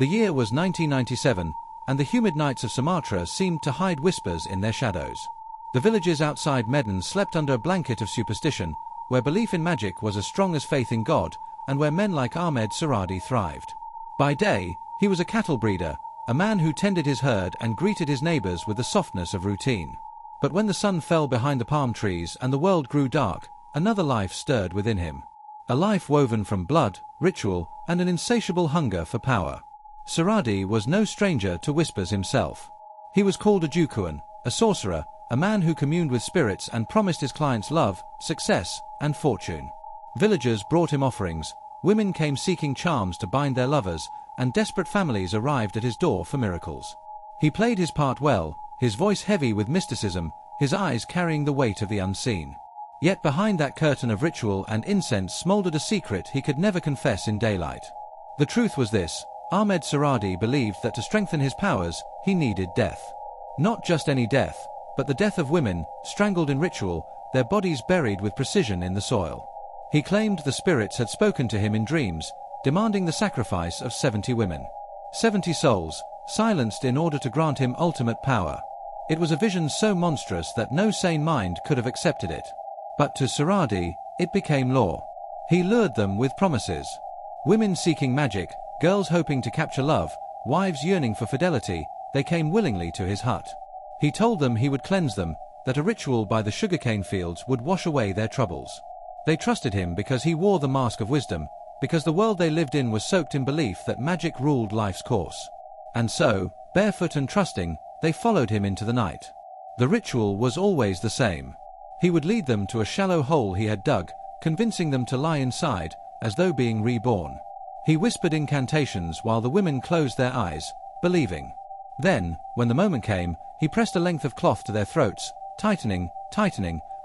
The year was 1997, and the humid nights of Sumatra seemed to hide whispers in their shadows. The villages outside Medan slept under a blanket of superstition, where belief in magic was as strong as faith in God, and where men like Ahmad Suradji thrived. By day, he was a cattle breeder, a man who tended his herd and greeted his neighbors with the softness of routine. But when the sun fell behind the palm trees and the world grew dark, another life stirred within him. A life woven from blood, ritual, and an insatiable hunger for power. Suradji was no stranger to whispers himself. He was called a Dukun, a sorcerer, a man who communed with spirits and promised his clients love, success, and fortune. Villagers brought him offerings, women came seeking charms to bind their lovers, and desperate families arrived at his door for miracles. He played his part well, his voice heavy with mysticism, his eyes carrying the weight of the unseen. Yet behind that curtain of ritual and incense smoldered a secret he could never confess in daylight. The truth was this: Ahmad Suradji believed that to strengthen his powers, he needed death. Not just any death, but the death of women, strangled in ritual, their bodies buried with precision in the soil. He claimed the spirits had spoken to him in dreams, demanding the sacrifice of 70 women. 70 souls, silenced in order to grant him ultimate power. It was a vision so monstrous that no sane mind could have accepted it. But to Suradji, it became law. He lured them with promises. Women seeking magic, girls hoping to capture love, wives yearning for fidelity, they came willingly to his hut. He told them he would cleanse them, that a ritual by the sugarcane fields would wash away their troubles. They trusted him because he wore the mask of wisdom, because the world they lived in was soaked in belief that magic ruled life's course. And so, barefoot and trusting, they followed him into the night. The ritual was always the same. He would lead them to a shallow hole he had dug, convincing them to lie inside, as though being reborn. He whispered incantations while the women closed their eyes, believing. Then, when the moment came, he pressed a length of cloth to their throats, tightening,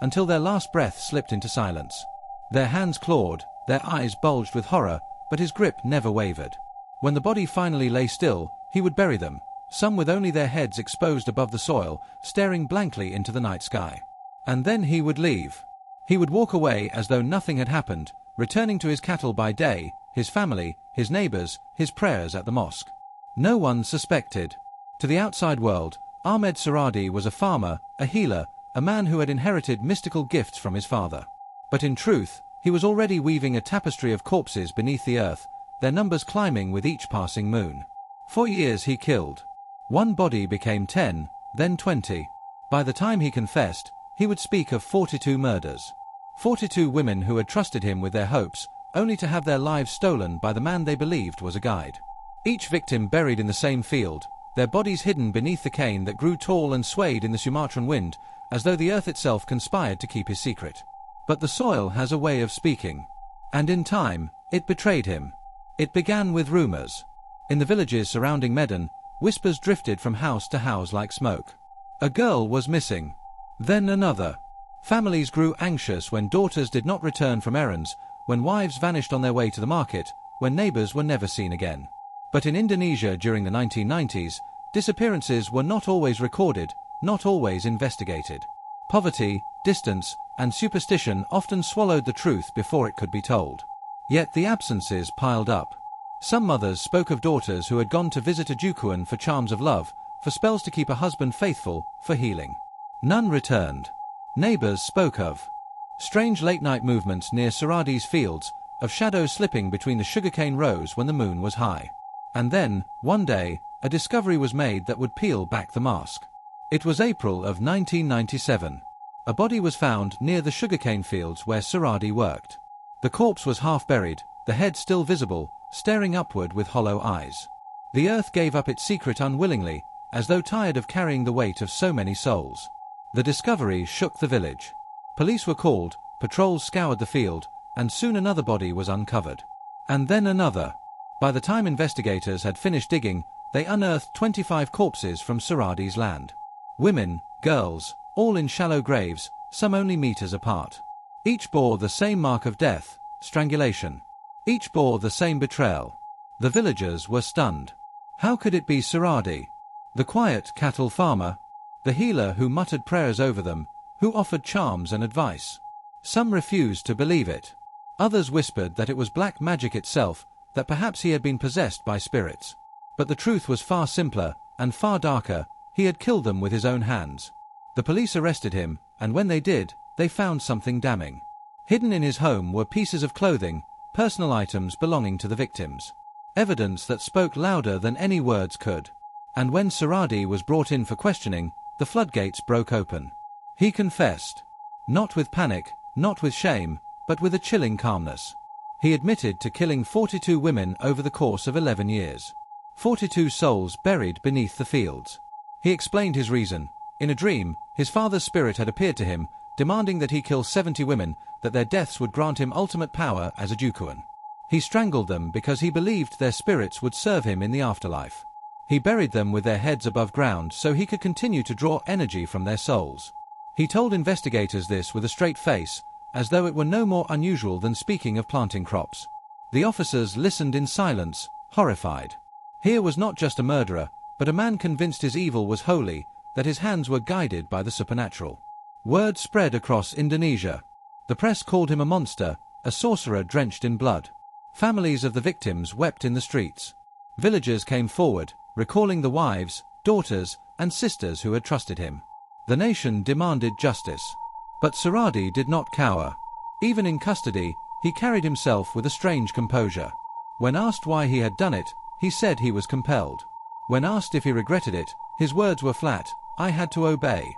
until their last breath slipped into silence. Their hands clawed, their eyes bulged with horror, but his grip never wavered. When the body finally lay still, he would bury them, some with only their heads exposed above the soil, staring blankly into the night sky. And then he would leave. He would walk away as though nothing had happened, returning to his cattle by day, his family, his neighbors, his prayers at the mosque. No one suspected. To the outside world, Ahmad Suradji was a farmer, a healer, a man who had inherited mystical gifts from his father. But in truth, he was already weaving a tapestry of corpses beneath the earth, their numbers climbing with each passing moon. For years he killed. One body became 10, then 20. By the time he confessed, he would speak of 42 murders. 42 women who had trusted him with their hopes, only to have their lives stolen by the man they believed was a guide. Each victim buried in the same field, their bodies hidden beneath the cane that grew tall and swayed in the Sumatran wind, as though the earth itself conspired to keep his secret. But the soil has a way of speaking. And in time, it betrayed him. It began with rumors. In the villages surrounding Medan, whispers drifted from house to house like smoke. A girl was missing. Then another. Families grew anxious when daughters did not return from errands, when wives vanished on their way to the market, when neighbors were never seen again. But in Indonesia during the 1990s, disappearances were not always recorded, not always investigated. Poverty, distance, and superstition often swallowed the truth before it could be told. Yet the absences piled up. Some mothers spoke of daughters who had gone to visit a Dukun for charms of love, for spells to keep a husband faithful, for healing. None returned. Neighbors spoke of strange late-night movements near Suradji's fields, of shadows slipping between the sugarcane rows when the moon was high. And then, one day, a discovery was made that would peel back the mask. It was April of 1997. A body was found near the sugarcane fields where Suradji worked. The corpse was half buried, the head still visible, staring upward with hollow eyes. The earth gave up its secret unwillingly, as though tired of carrying the weight of so many souls. The discovery shook the village. Police were called, patrols scoured the field, and soon another body was uncovered. And then another. By the time investigators had finished digging, they unearthed 25 corpses from Suradji's land. Women, girls, all in shallow graves, some only meters apart. Each bore the same mark of death, strangulation. Each bore the same betrayal. The villagers were stunned. How could it be Suradji? The quiet cattle farmer? The healer who muttered prayers over them, who offered charms and advice? Some refused to believe it. Others whispered that it was black magic itself, that perhaps he had been possessed by spirits. But the truth was far simpler, and far darker. He had killed them with his own hands. The police arrested him, and when they did, they found something damning. Hidden in his home were pieces of clothing, personal items belonging to the victims. Evidence that spoke louder than any words could. And when Suradji was brought in for questioning, the floodgates broke open. He confessed. Not with panic, not with shame, but with a chilling calmness. He admitted to killing 42 women over the course of 11 years. 42 souls buried beneath the fields. He explained his reason. In a dream, his father's spirit had appeared to him, demanding that he kill 70 women, that their deaths would grant him ultimate power as a Dukuan. He strangled them because he believed their spirits would serve him in the afterlife. He buried them with their heads above ground so he could continue to draw energy from their souls. He told investigators this with a straight face, as though it were no more unusual than speaking of planting crops. The officers listened in silence, horrified. Here was not just a murderer, but a man convinced his evil was holy, that his hands were guided by the supernatural. Word spread across Indonesia. The press called him a monster, a sorcerer drenched in blood. Families of the victims wept in the streets. Villagers came forward, recalling the wives, daughters, and sisters who had trusted him. The nation demanded justice. But Suradji did not cower. Even in custody, he carried himself with a strange composure. When asked why he had done it, he said he was compelled. When asked if he regretted it, his words were flat, "I had to obey."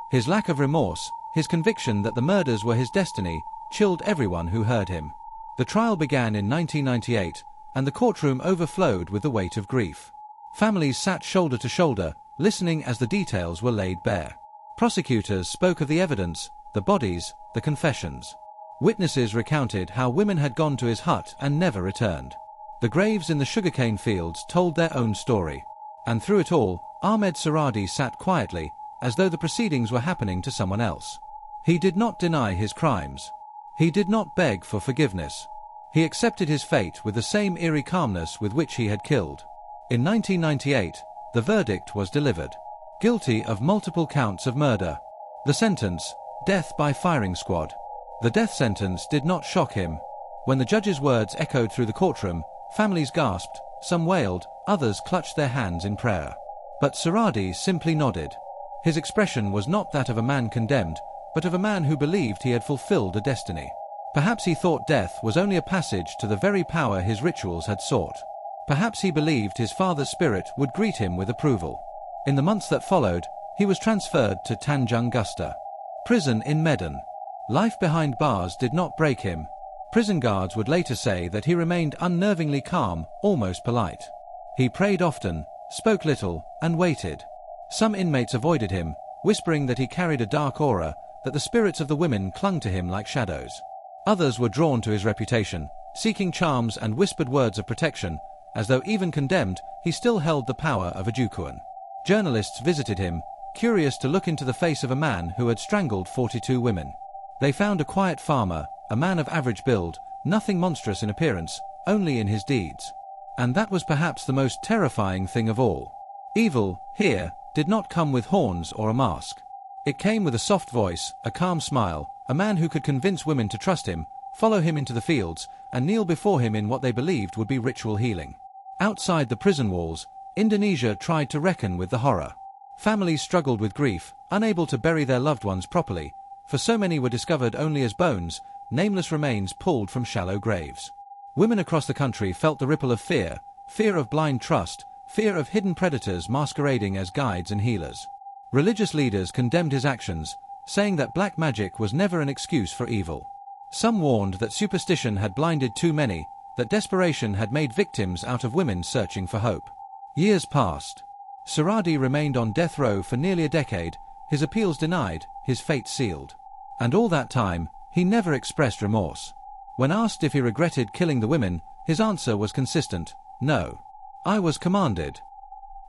His lack of remorse, his conviction that the murders were his destiny, chilled everyone who heard him. The trial began in 1998, and the courtroom overflowed with the weight of grief. Families sat shoulder to shoulder, listening as the details were laid bare. Prosecutors spoke of the evidence, the bodies, the confessions. Witnesses recounted how women had gone to his hut and never returned. The graves in the sugarcane fields told their own story. And through it all, Ahmad Suradji sat quietly, as though the proceedings were happening to someone else. He did not deny his crimes. He did not beg for forgiveness. He accepted his fate with the same eerie calmness with which he had killed. In 1998, the verdict was delivered. Guilty of multiple counts of murder. The sentence, death by firing squad. The death sentence did not shock him. When the judge's words echoed through the courtroom, families gasped, some wailed, others clutched their hands in prayer. But Suradji simply nodded. His expression was not that of a man condemned, but of a man who believed he had fulfilled a destiny. Perhaps he thought death was only a passage to the very power his rituals had sought. Perhaps he believed his father's spirit would greet him with approval. In the months that followed, he was transferred to Tanjung Gusta prison in Medan. Life behind bars did not break him. Prison guards would later say that he remained unnervingly calm, almost polite. He prayed often, spoke little, and waited. Some inmates avoided him, whispering that he carried a dark aura, that the spirits of the women clung to him like shadows. Others were drawn to his reputation, seeking charms and whispered words of protection, as though even condemned, he still held the power of a Dukuan. Journalists visited him, curious to look into the face of a man who had strangled 42 women. They found a quiet farmer, a man of average build, nothing monstrous in appearance, only in his deeds. And that was perhaps the most terrifying thing of all. Evil, here, did not come with horns or a mask. It came with a soft voice, a calm smile, a man who could convince women to trust him, follow him into the fields, and kneel before him in what they believed would be ritual healing. Outside the prison walls, Indonesia tried to reckon with the horror. Families struggled with grief, unable to bury their loved ones properly, for so many were discovered only as bones, nameless remains pulled from shallow graves. Women across the country felt the ripple of fear, fear of blind trust, fear of hidden predators masquerading as guides and healers. Religious leaders condemned his actions, saying that black magic was never an excuse for evil. Some warned that superstition had blinded too many, that desperation had made victims out of women searching for hope. Years passed. Suradji remained on death row for nearly a decade, his appeals denied, his fate sealed. And all that time, he never expressed remorse. When asked if he regretted killing the women, his answer was consistent, no. I was commanded.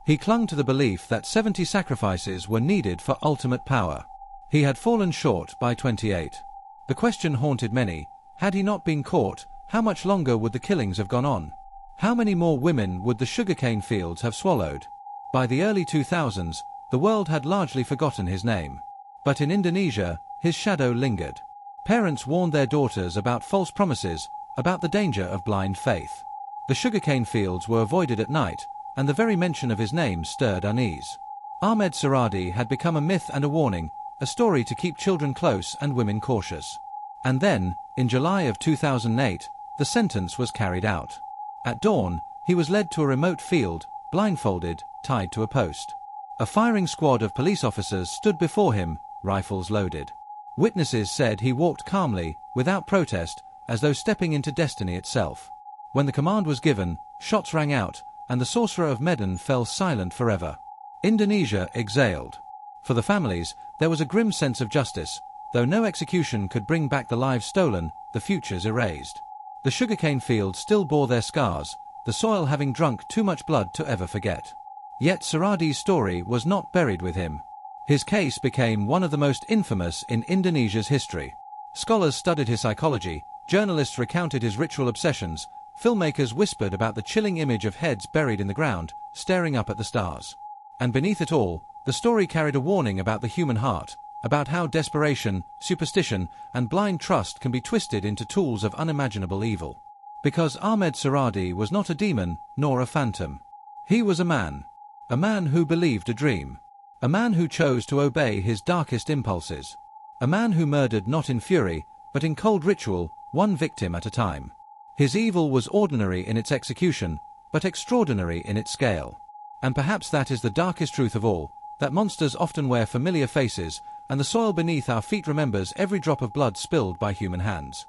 He clung to the belief that 70 sacrifices were needed for ultimate power. He had fallen short by 28. The question haunted many, had he not been caught, how much longer would the killings have gone on? How many more women would the sugarcane fields have swallowed? By the early 2000s, the world had largely forgotten his name. But in Indonesia, his shadow lingered. Parents warned their daughters about false promises, about the danger of blind faith. The sugarcane fields were avoided at night, and the very mention of his name stirred unease. Ahmad Suradji had become a myth and a warning, a story to keep children close and women cautious. And then, in July of 2008, the sentence was carried out. At dawn, he was led to a remote field, blindfolded, tied to a post. A firing squad of police officers stood before him, rifles loaded. Witnesses said he walked calmly, without protest, as though stepping into destiny itself. When the command was given, shots rang out, and the Sorcerer of Medan fell silent forever. Indonesia exhaled. For the families, there was a grim sense of justice. Though no execution could bring back the lives stolen, the futures erased. The sugarcane fields still bore their scars, the soil having drunk too much blood to ever forget. Yet Suradji's story was not buried with him. His case became one of the most infamous in Indonesia's history. Scholars studied his psychology, journalists recounted his ritual obsessions, filmmakers whispered about the chilling image of heads buried in the ground, staring up at the stars. And beneath it all, the story carried a warning about the human heart, about how desperation, superstition, and blind trust can be twisted into tools of unimaginable evil. Because Ahmad Suradji was not a demon, nor a phantom. He was a man who believed a dream. A man who chose to obey his darkest impulses. A man who murdered not in fury, but in cold ritual, one victim at a time. His evil was ordinary in its execution, but extraordinary in its scale. And perhaps that is the darkest truth of all, that monsters often wear familiar faces, and the soil beneath our feet remembers every drop of blood spilled by human hands.